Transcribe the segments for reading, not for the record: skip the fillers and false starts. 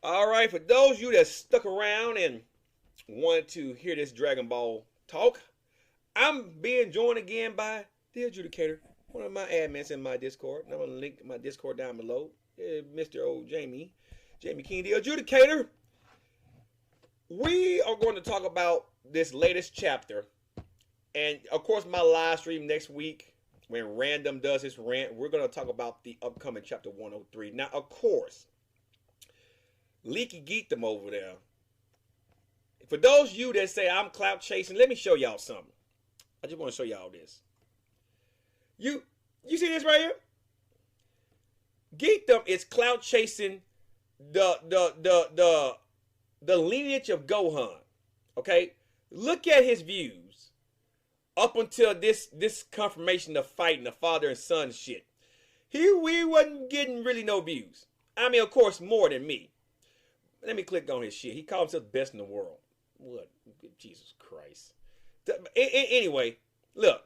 All right, for those of you that stuck around and wanted to hear this Dragon Ball talk, I'm being joined again by the adjudicator, one of my admins in my Discord. And I'm going to link my Discord down below. Mr. Old JaimeKing, the adjudicator. We are going to talk about this latest chapter. And of course, my live stream next week, when Random does his rant, we're going to talk about the upcoming chapter 103. Now, of course, Leaky Geekdom over there. For those of you that say I'm clout chasing, let me show y'all something. I just want to show y'all this. You see this right here? Geekdom is clout chasing the lineage of Gohan. Okay? Look at his views up until this confirmation of fighting the father and son shit. We wasn't getting really no views. I mean, of course, more than me. Let me click on his shit. He calls himself best in the world. What? Jesus Christ. Anyway, look.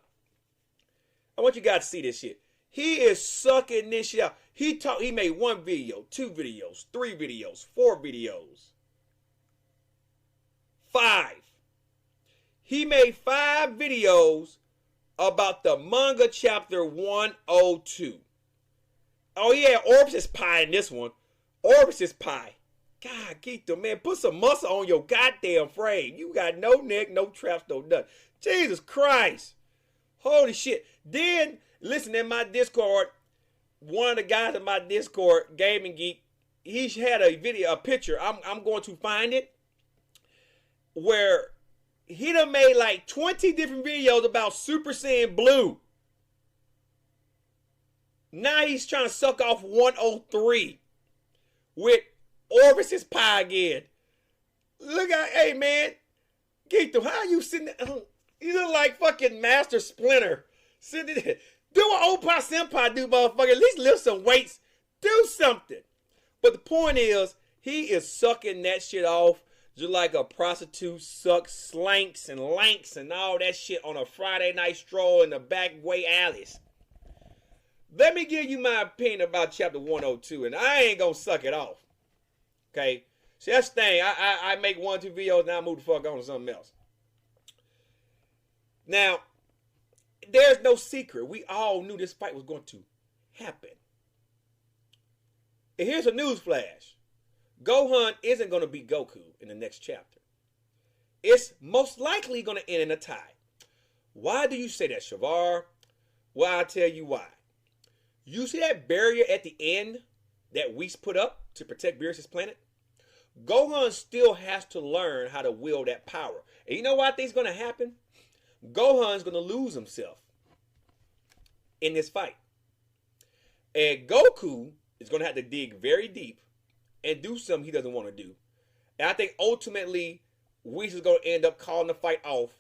I want you guys to see this shit. He is sucking this shit out. He made 1 video, 2 videos, 3 videos, 4 videos. 5. He made 5 videos about the manga chapter 102. Oh yeah, Orbis pie in this one. Orbis pie. God, Geekdom, man, put some muscle on your goddamn frame. You got no neck, no traps, no nothing. Jesus Christ. Holy shit. Then, listen, in my Discord, one of the guys in my Discord, Gaming Geek, he had a video, a picture. I'm going to find it, where he done made like 20 different videos about Super Saiyan Blue. Now he's trying to suck off 103 with Orvis's pie again. Look at, hey man, Geekdom, how you sitting there? You look like fucking Master Splinter. Sitting there. Do what Oppa Senpai do, motherfucker. At least lift some weights. Do something. But the point is, he is sucking that shit off just like a prostitute sucks slanks and lanks and all that shit on a Friday night stroll in the back way alleys. Let me give you my opinion about chapter 102, and I ain't gonna suck it off. Okay? See, that's the thing. I make 1 or 2 videos, now I move the fuck on to something else. Now, there's no secret. We all knew this fight was going to happen. And here's a news flash. Gohan isn't going to beat Goku in the next chapter. It's most likely going to end in a tie. Why do you say that, Savar? Well, I'll tell you why. You see that barrier at the end that Whis put up to protect Beerus' planet? Gohan still has to learn how to wield that power. And you know what I think is going to happen? Gohan's going to lose himself in this fight. And Goku is going to have to dig very deep and do something he doesn't want to do. And I think ultimately Whis is going to end up calling the fight off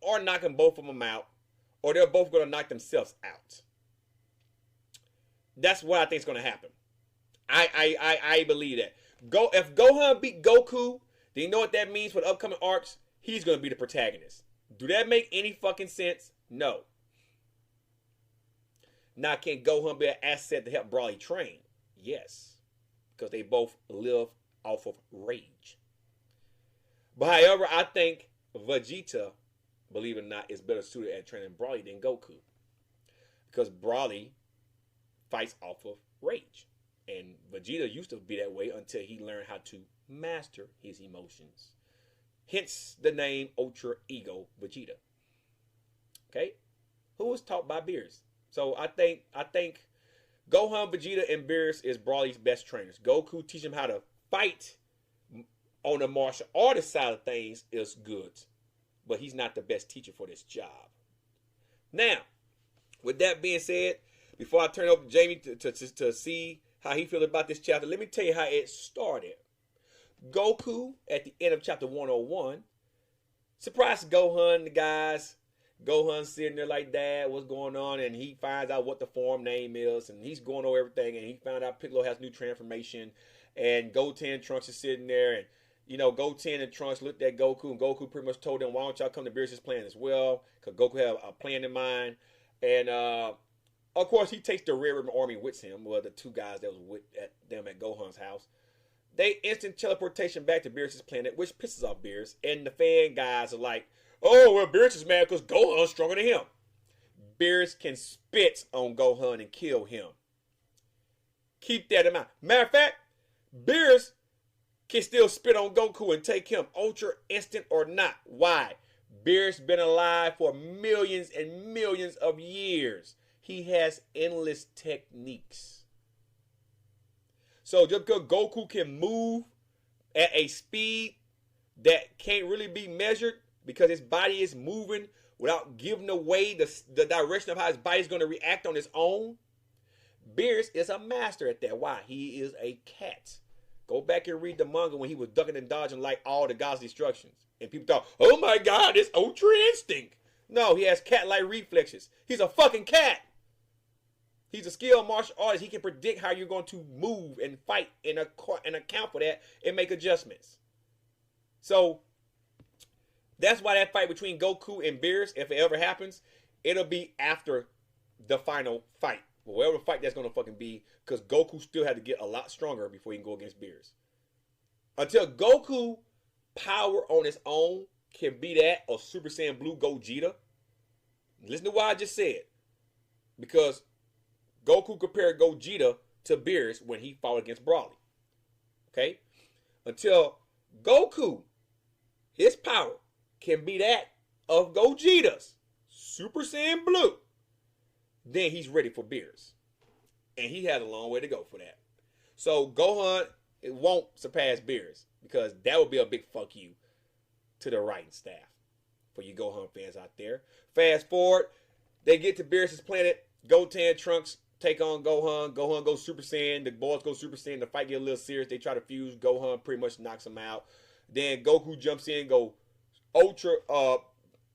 or knocking both of them out, or they're both going to knock themselves out. That's what I think is going to happen. I believe that. If Gohan beat Goku, then you know what that means for the upcoming arcs? He's going to be the protagonist. Do that make any fucking sense? No. Now, can Gohan be an asset to help Broly train? Yes. Because they both live off of rage. But however, I think Vegeta, believe it or not, is better suited at training Broly than Goku. Because Broly fights off of rage. And Vegeta used to be that way until he learned how to master his emotions. Hence the name Ultra Ego Vegeta. Okay? Who was taught by Beerus? So I think Gohan, Vegeta, and Beerus is Broly's best trainers. Goku teach him how to fight on the martial artist side of things is good. But he's not the best teacher for this job. Now, with that being said, before I turn over to Jamie to see how he feels about this chapter, let me tell you how it started. Goku, at the end of chapter 101, surprised Gohan, the guys. Gohan's sitting there like, Dad, what's going on? And he finds out what the form name is, and he's going over everything, and he found out Piccolo has new transformation, and Goten and Trunks is sitting there, and, you know, Goten and Trunks looked at Goku, and Goku pretty much told them, why don't y'all come to Beerus' plan as well? Because Goku had a plan in mind. And, of course, he takes the Red Ribbon Army with him, well, the 2 guys that was with them at Gohan's house. they instant teleportation back to Beerus' planet, which pisses off Beerus. And the fan guys are like, oh, well, Beerus is mad because Gohan's stronger than him. Beerus can spit on Gohan and kill him. Keep that in mind. Matter of fact, Beerus can still spit on Goku and take him, Ultra Instant or not. Why? Beerus been alive for millions and millions of years. He has endless techniques. So just because Goku can move at a speed that can't really be measured because his body is moving without giving away the direction of how his body's going to react on its own, Beerus is a master at that. Why? He is a cat. Go back and read the manga when he was ducking and dodging like all the God's destructions. And people thought, oh my God, it's Ultra Instinct. No, he has cat-like reflexes. He's a fucking cat. He's a skilled martial artist. He can predict how you're going to move and fight and account for that and make adjustments. So that's why that fight between Goku and Beerus, if it ever happens, it'll be after the final fight. Whatever fight that's going to fucking be, because Goku still had to get a lot stronger before he can go against Beerus. Until Goku power on his own can be that or Super Saiyan Blue Gogeta. Listen to what I just said. Because Goku compared Gogeta to Beerus when he fought against Broly. Okay? Until Goku, his power can be that of Gogeta's Super Saiyan Blue, then he's ready for Beerus. And he has a long way to go for that. So Gohan, it won't surpass Beerus because that would be a big fuck you to the writing staff for you Gohan fans out there. Fast forward, they get to Beerus' planet. Goten, Trunks take on Gohan. Gohan goes Super Saiyan. The boys go Super Saiyan. The fight get a little serious. They try to fuse. Gohan pretty much knocks him out. Then Goku jumps in, go Ultra, all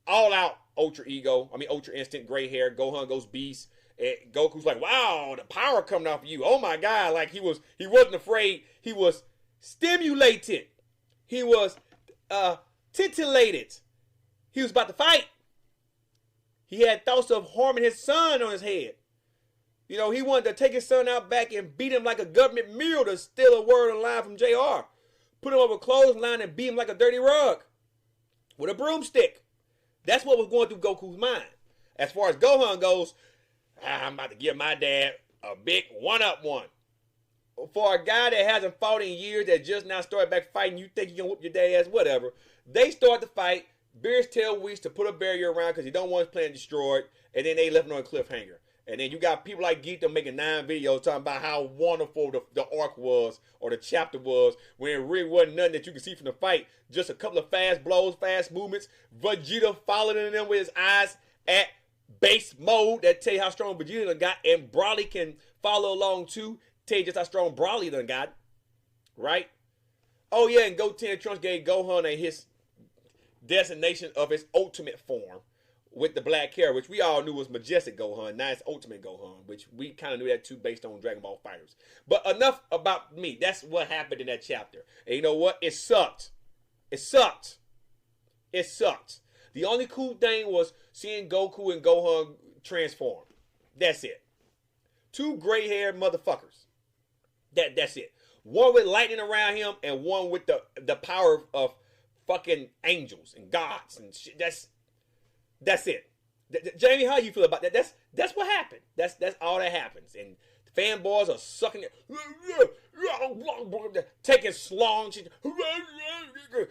out Ultra Instinct, gray hair. Gohan goes Beast. And Goku's like, wow, the power coming off of you. Oh my God. Like he wasn't afraid. He was stimulated. He was titillated. He was about to fight. He had thoughts of harming his son on his head. You know, he wanted to take his son out back and beat him like a government mule to steal a word of line from JR. Put him over a clothesline and beat him like a dirty rug with a broomstick. That's what was going through Goku's mind. As far as Gohan goes, I'm about to give my dad a big one-up one. For a guy that hasn't fought in years, that just now started back fighting, you think you can whoop your dad's ass, whatever. They start the fight. Beerus tell Whis to put a barrier around because he don't want his planet destroyed. And then they left him on a cliffhanger. And then you got people like Geeta making 9 videos talking about how wonderful the arc was or the chapter was when it really wasn't nothing that you could see from the fight. Just a couple of fast blows, fast movements. Vegeta following them with his eyes at base mode. That tell you how strong Vegeta done got. And Broly can follow along too. Tell you just how strong Broly done got. Right? Oh yeah, and Goten and Trunks gave Gohan his designation of his ultimate form with the black hair, which we all knew was Majestic Gohan. Now it's Ultimate Gohan, which we kind of knew that too based on Dragon Ball FighterZ. But enough about me. That's what happened in that chapter. And you know what? It sucked. It sucked. It sucked. The only cool thing was seeing Goku and Gohan transform. That's it. 2 gray-haired motherfuckers. That's it. One with lightning around him and one with the power of fucking angels and gods and shit. That's it. Jamie, how you feel about that? That's what happened. That's all that happens. And fanboys are sucking it, taking slong,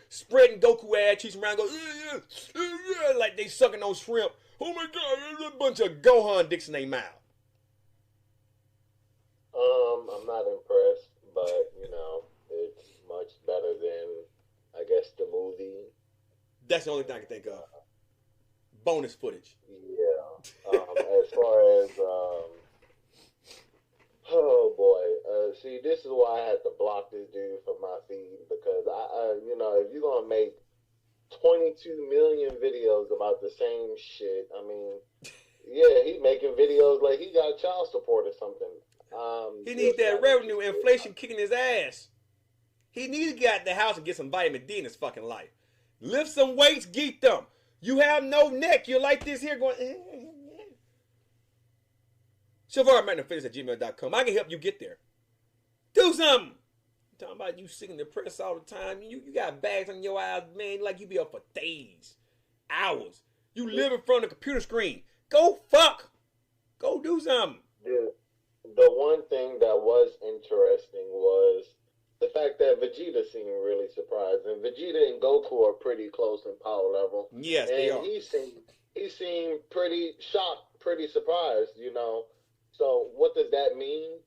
spreading Goku ass cheeks around, like they sucking on shrimp. Oh my God, there's a bunch of Gohan dicks in their mouth. I'm not impressed, but you know, it's much better than I guess the movie. That's the only thing I can think of. Bonus footage. Yeah. As far as oh boy, see, this is why I had to block this dude from my feed because I you know, if you're gonna make 22 million videos about the same shit, I mean, yeah, he making videos like he got child support or something. He needs that revenue, inflation kicking his ass. He needs to get out the house and get some vitamin D in his fucking life. Lift some weights, geek them. You have no neck. You're like this here going. Savar@gmail.com. I can help you get there. Do something. Talking about you sitting depressed all the time. You got bags on your eyes, man. Like you be up for days, hours. You live in front of the computer screen. Go fuck. Go do something. The one thing that was interesting was the fact that Vegeta seemed really surprised, and Vegeta and Goku are pretty close in power level. Yes, and they are. He seemed pretty shocked, pretty surprised. So what does that mean?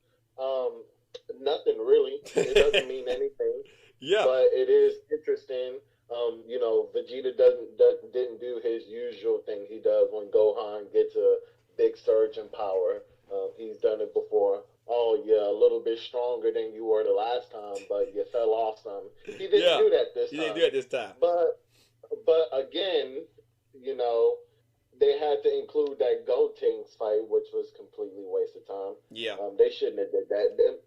Nothing really. It doesn't mean anything. Yeah. But it is interesting. Vegeta didn't do his usual thing he does when Gohan gets a big surge in power. He's done it before. Oh yeah, a little bit stronger than you were the last time, but you fell off some. He didn't do that this time. He didn't do it this time. But again, they had to include that Gotenks fight, which was completely waste of time. Yeah. They shouldn't have did that.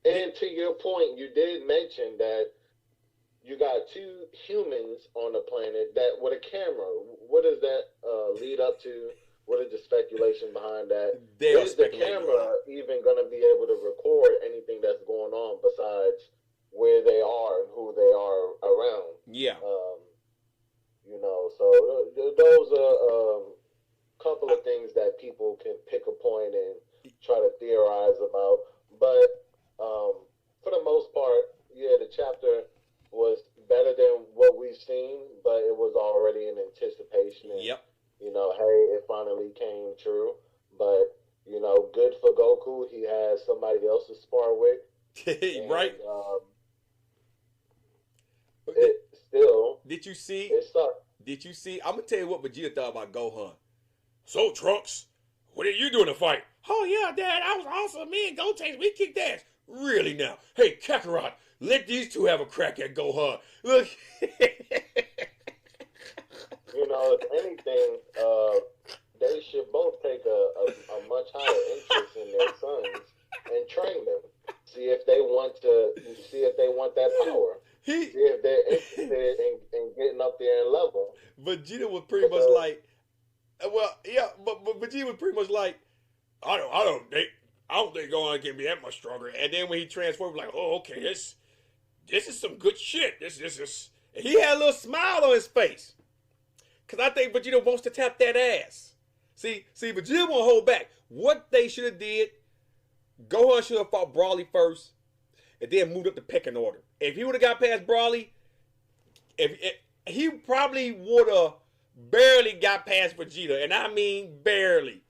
And to your point, you did mention that you got two humans on the planet that with a camera. What does that lead up to? What is the speculation behind that? Is the camera even going to be able to record anything that's going on besides where they are and who they are around? Yeah. So those are a couple of things that people can pick a point and try to theorize about. But for the most part, yeah, the chapter was better than what we've seen, but it was already in anticipation. And, yep. Hey, it finally came true. But, good for Goku. He has somebody else to spar with. And, right. It still. Did you see? It sucked. Did you see? I'm going to tell you what Vegeta thought about Gohan. So, Trunks, what did you do in the fight? Oh, yeah, Dad, I was awesome. Me and Gotenks, we kicked ass. Really now? Hey, Kakarot, let these two have a crack at Gohan. Look. If anything, they should both take a much higher interest in their sons and train them. See if they want that power. See if they're interested in getting up there and level. Vegeta was pretty much like, well, yeah, but Vegeta was pretty much like, I don't think Gohan can be that much stronger. And then when he transformed, like, oh, okay, this is some good shit. This is. He had a little smile on his face. Because I think Vegeta wants to tap that ass. See, Vegeta won't hold back. What they should have did, Gohan should have fought Broly first, and then moved up the pecking order. If he would have got past Broly, he probably would have barely got past Vegeta. And I mean barely.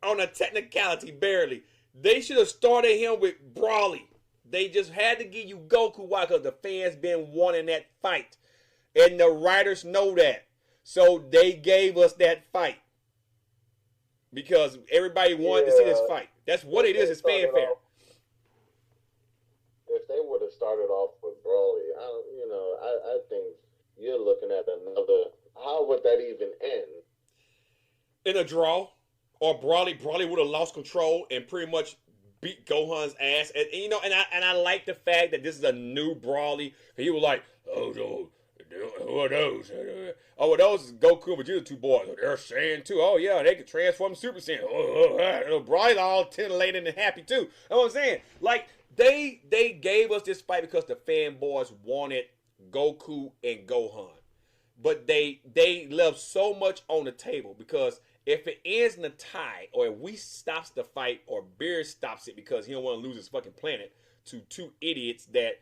On a technicality, barely. They should have started him with Broly. They just had to give you Goku. Why? Because the fans been wanting that fight. And the writers know that. So they gave us that fight. Because everybody wanted to see this fight. That's what it is. It's fanfare. If they would have started off with Broly, I think you're looking at another. How would that even end? In a draw. Or Broly would have lost control and pretty much beat Gohan's ass. And I like the fact that this is a new Broly. He was like, oh, no. Who are those? Oh, those is Goku and Vegeta, two boys. They're Saiyan too. Oh, yeah, they can transform Super Saiyan. Broly's all titillated and happy too. You know what I'm saying? Like, they gave us this fight because the fanboys wanted Goku and Gohan. But they left so much on the table because if it ends in a tie, or if we stops the fight, or Beerus stops it because he don't want to lose his fucking planet to two idiots that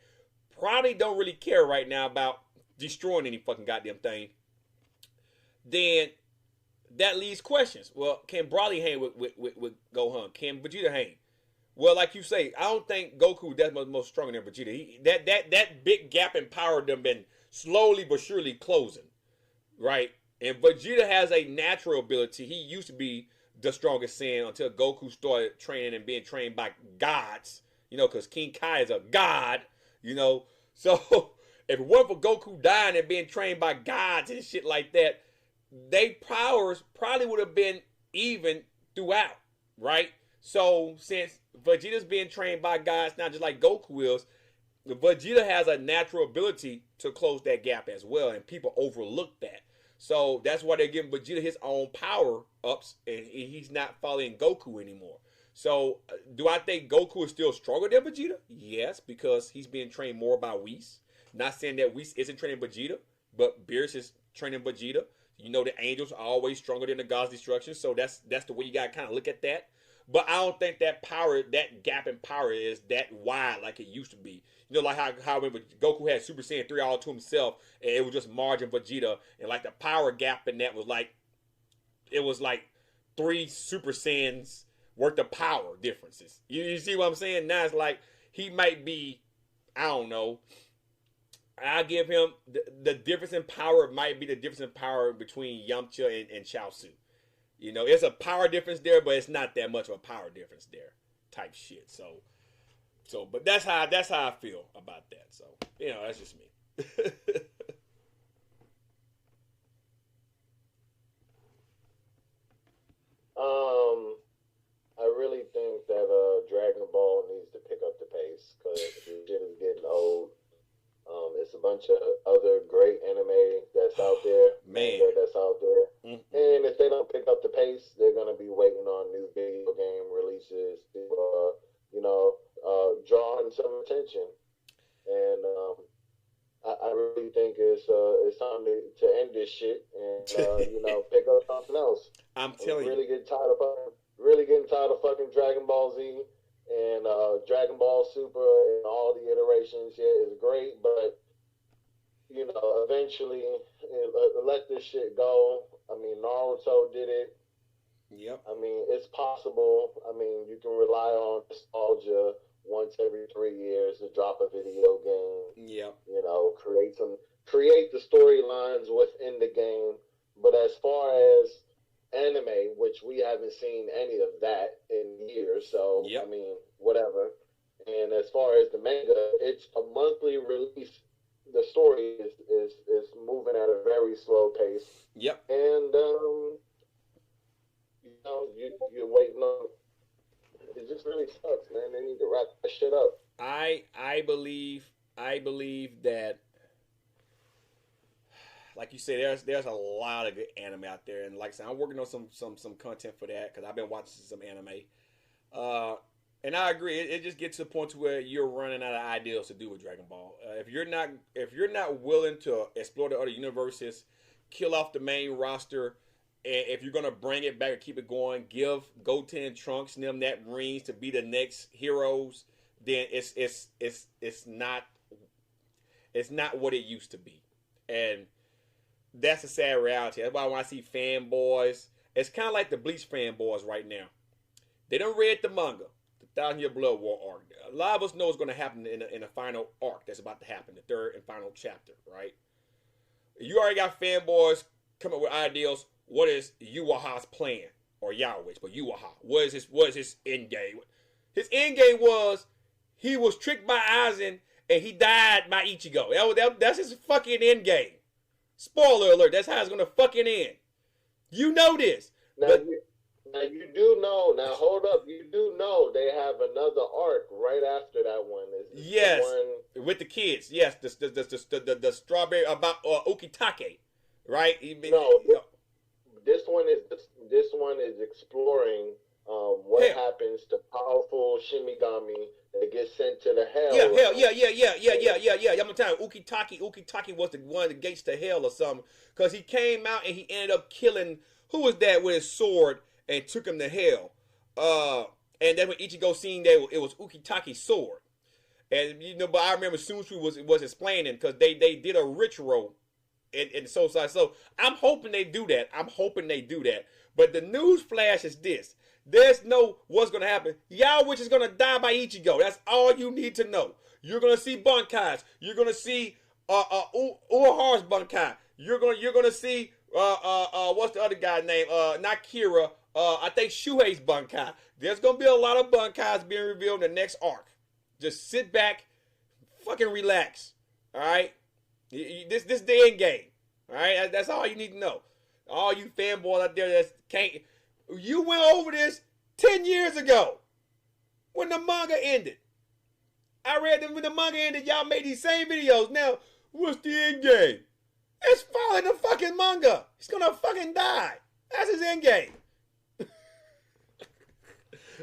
probably don't really care right now about destroying any fucking goddamn thing, then that leaves questions. Well, can Broly hang with Gohan? Can Vegeta hang? Well, like you say, I don't think Goku that much more stronger than Vegeta. That big gap in power them been slowly but surely closing, right? And Vegeta has a natural ability. He used to be the strongest Saiyan until Goku started training and being trained by gods. Because King Kai is a god. So if it weren't for Goku dying and being trained by gods and shit like that, they powers probably would have been even throughout, right? So since Vegeta's being trained by gods, not just like Goku is, Vegeta has a natural ability to close that gap as well, and people overlook that. So that's why they're giving Vegeta his own power ups, and he's not following Goku anymore. So, do I think Goku is still stronger than Vegeta? Yes, because he's being trained more by Whis. Not saying that Whis isn't training Vegeta, but Beerus is training Vegeta. You know the angels are always stronger than the gods' destruction, so that's the way you gotta kind of look at that. But I don't think that power, that gap in power, is that wide like it used to be. You know, like how when Goku had Super Saiyan 3 all to himself, and it was just margin Vegeta, and like the power gap in that was like, it was like 3 Super Saiyans worth of power differences. You see what I'm saying? Now it's like he might be, I don't know. I give him the difference in power might be the difference in power between Yamcha and Chaozu. You know, it's a power difference there, but it's not that much of a power difference there, type shit. But that's how I feel about that. So, you know, that's just me. I really think that Dragon Ball needs to pick up the pace because the shit is getting old. It's a bunch of other great anime that's out there, Man, manga that's out there, mm-hmm. and if they don't pick up the pace, they're gonna be waiting on new video game releases to, draw in some attention. And I really think it's time to end this shit and pick up something else. I'm telling you, really getting tired of fucking Dragon Ball Z and Dragon Ball Super and all the iterations. Yeah, it's great, but eventually let this shit go. I mean, Naruto did it. Yep. I mean, it's possible. I mean, you can rely on nostalgia once every 3 years to drop a video game. Yep. Create the storylines within the game. But as far as anime, which we haven't seen any of that in years, so yep. I mean, whatever. And as far as the manga, it's a monthly release. The story is moving at a very slow pace. Yep. And you're waiting on. It just really sucks, man. They need to wrap that shit up. I believe that, like you said, there's a lot of good anime out there, and like I said, I'm working on some content for that because I've been watching some anime. And I agree, it just gets to the point where you're running out of ideas to do with Dragon Ball. If you're not willing to explore the other universes, kill off the main roster, and if you're gonna bring it back and keep it going, give Goten and Trunks and them that rings to be the next heroes, then it's not what it used to be, and that's a sad reality. That's why when I see fanboys, it's kind of like the Bleach fanboys right now. They done read the manga, the 1,000-Year Blood War arc. A lot of us know what's going to happen in the final arc that's about to happen, the 3rd and final chapter, right? You already got fanboys coming up with ideas. What is Yuaha's plan? Or Yahweh's, but Yuaha. What is his end game? His end game was he was tricked by Aizen and he died by Ichigo. That's his fucking end game. Spoiler alert, that's how it's going to fucking end. You know this. Now you do know. Now hold up, you do know they have another arc right after that one. Yes, the one with the kids. Yes, the strawberry about Ukitake, right? No, this one is exploring what happens to powerful Shinigami that gets sent to the hell. Yeah. I'm gonna tell you, Ukitake was the one of the gates to hell or something, because he came out and he ended up killing, who was that with his sword and took him to hell. And then when Ichigo seen that it was Ukitake's sword, and but I remember Sunsui was explaining, because they did a ritual in Soul Side. So I'm hoping they do that. But the news flash is this: there's no what's gonna happen. Yahweh is gonna die by Ichigo. That's all you need to know. You're gonna see Bunkai's. You're gonna see Uehara's Bunkai. You're gonna see what's the other guy's name? Not Kira. I think Shuhei's Bunkai. There's gonna be a lot of Bunkai's being revealed in the next arc. Just sit back, fucking relax. All right. This is the end game. All right. That's all you need to know. All you fanboys out there that can't. You went over this 10 years ago when the manga ended. I read them when the manga ended. Y'all made these same videos. Now, what's the end game? It's following the fucking manga. He's gonna fucking die. That's his end game.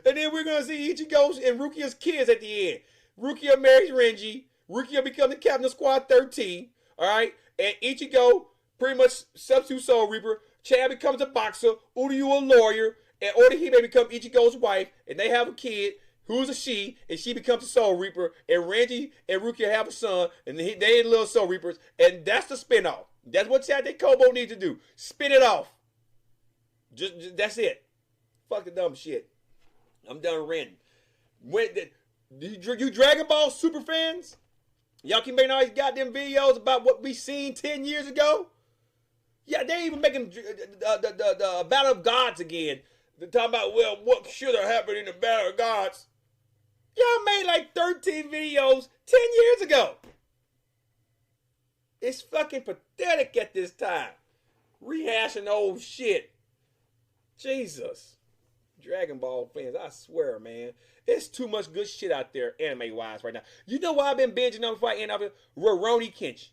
And then we're gonna see Ichigo's and Rukia's kids at the end. Rukia marries Renji. Rukia becomes the captain of Squad 13. All right, and Ichigo pretty much substitute Soul Reaper. Chad becomes a boxer. Uryu a lawyer, and Orihime becomes Ichigo's wife, and they have a kid who's a she, and she becomes a Soul Reaper. And Renji and Rukia have a son, and they little Soul Reapers, and that's the spinoff. That's what Chad Kobo needs to do. Spin it off. Just that's it. Fuck the dumb shit. I'm done ranting. You Dragon Ball super fans? Y'all keep making all these goddamn videos about what we seen 10 years ago? Yeah, they even making the Battle of Gods again. They're talking about, well, what should have happened in the Battle of Gods? Y'all made like 13 videos 10 years ago. It's fucking pathetic at this time. Rehashing old shit. Jesus. Dragon Ball fans, I swear, man. It's too much good shit out there anime-wise right now. You know why I've been binging on before I end up with Rurouni Kenshin?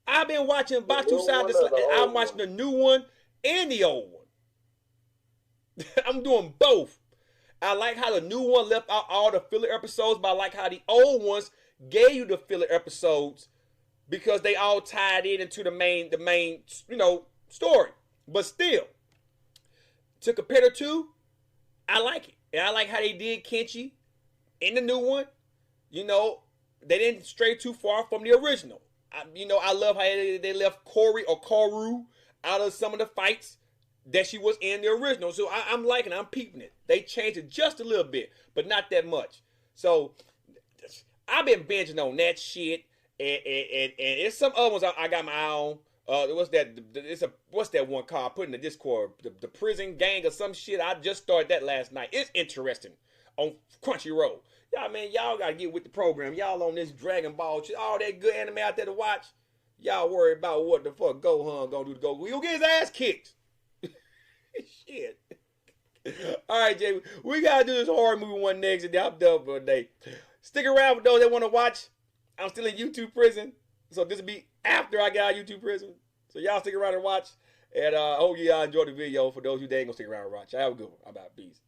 I've been watching Batu Side. I'm watching the new one and the old one. I'm doing both. I like how the new one left out all the filler episodes, but I like how the old ones gave you the filler episodes because they all tied in into the main, story. But still, to compare the two, I like it. And I like how they did Kenshi in the new one. You know, they didn't stray too far from the original. I love how they left Corey or Koru out of some of the fights that she was in the original. So I'm liking it. I'm peeping it. They changed it just a little bit, but not that much. So I've been binging on that shit. And it's some other ones I got my eye on. What's that one called? I put in the Discord, the Prison Gang or some shit. I just started that last night. It's interesting on Crunchyroll. Y'all gotta get with the program. Y'all on this Dragon Ball shit, all that good anime out there to watch. Y'all worry about what the fuck Gohan gonna do to Goku. He'll get his ass kicked. Shit. All right, Jay, we gotta do this horror movie one next, and then I'm done for the day. Stick around for those that want to watch. I'm still in YouTube prison, so this will be after I get out of YouTube prison. So y'all stick around and watch. And I hope y'all enjoyed the video. For those of you that ain't gonna stick around and watch, have a good one. I'm out. Peace.